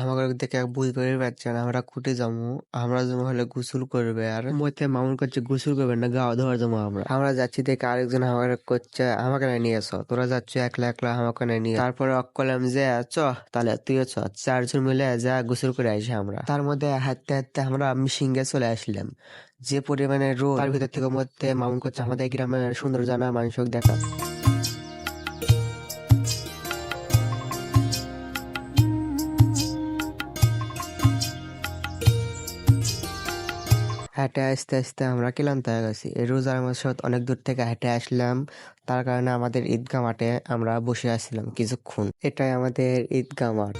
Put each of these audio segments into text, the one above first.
আমাকে দেখে বুঝতে পারছেন আমরা কুটে যাবো, আমরা জমা হলে গোসল করবে আর মধ্যে মামুন করছে গোসল করবে না, গাও ধোয়ার জমা আমরা যাচ্ছি দেখে আরেকজন আমাকে করছে আমাকে নিয়ে এসো, তোরা যাচ্ছ একলা একলা আমাকে নিয়ে। তারপরে অকলাম যে চ তাহলে তুইও চ, চারজন মিলে যা গোসল করে আসি আমরা। তার মধ্যে হাঁটতে হাঁটতে আমরা মিশিংয়ে চলে আসলাম। যে পরিমাণে রোদ, তার ভিতর থেকে মধ্যে মামুন করছে আমাদের গ্রামের সুন্দর জানা মানুষ দেখা। হেঁটে আসতে আসতে আমরা ক্লান্ত হয়ে গেছি। এই রোজার মাসে অনেক দূর থেকে হেঁটে আসলাম, তার কারণে আমাদের ঈদগাহ মাঠে আমরা বসে আসছিলাম কিছুক্ষণ। এটাই আমাদের ঈদগাহ মাঠ।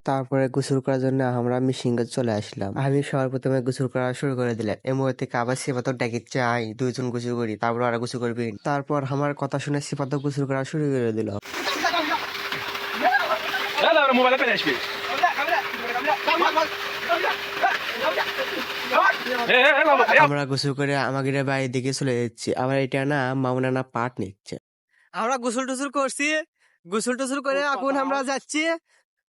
তারপরে গোসল করার জন্য আমরা মিশিংয়ে চলে আসলাম। আমি সবার প্রথমে গোসল করা শুরু করে দিলাম। এই মুহূর্তে আবার সিফাতক ডাকিচ্ছে আই দুইজন গোসল করি, তারপর ওরা গোসল করবি। তারপর আমার কথা শুনে সিফাতক গোসল করা শুরু করে দিল। আমরা গোসল করে আমাদের বাড়ির দিকে চলে যাচ্ছি। আবার এটা না মামুনা না পাট নিচ্ছে। আমরা গোসল টোসল করছি, গোসল টোসল করে এখন আমরা যাচ্ছি।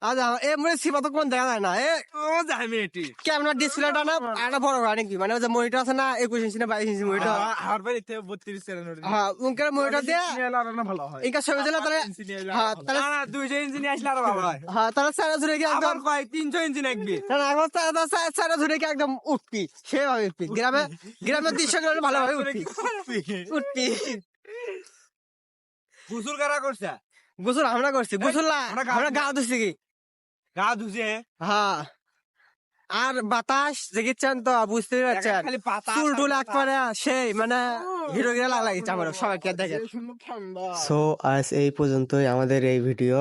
আজ এ মানে সিপাত কোন দেখা যায় না, এ ও যায় মেয়েটি ক্যামেরা ডিসপ্লেটা না একটা বড় গাড়ি কি মানে ওই যে মনিটর আছে না 21 ইঞ্চি না 22 ইঞ্চি মনিটর, আর ভাই এতে 32 চ্যানেল। হ্যাঁ উনকার মনিটর দিয়ে না ভালো হয় ইনকা ছবি দিলে তাহলে হ্যাঁ তাহলে না 200 ইঞ্চি নিয়ে আসলে আরো ভালো হয়। হ্যাঁ তাহলে চারা ধরে কি একদম আবার কয় 300 ইঞ্চি নাকবি না না এখন চারা ধরে কি একদম উঠবি সেভাবে উঠবি, গ্রামের দৃশ্য ভালোভাবে উঠবি উঠবি। গোসল করা করছে, গোসল আমরা করছি, গোসল না আমরা গা ধুছি কি গা ধুছে। হ্যাঁ আর বাতাস দেখিচ্ছেন তো বুঝতে পারছেন, খালি পাতা চুল টুল একবারে সেই মানে হিরো গিরা লাগিয়েছে আমার সবাইকে দেখে। সো আজ এই পর্যন্তই আমাদের এই ভিডিও।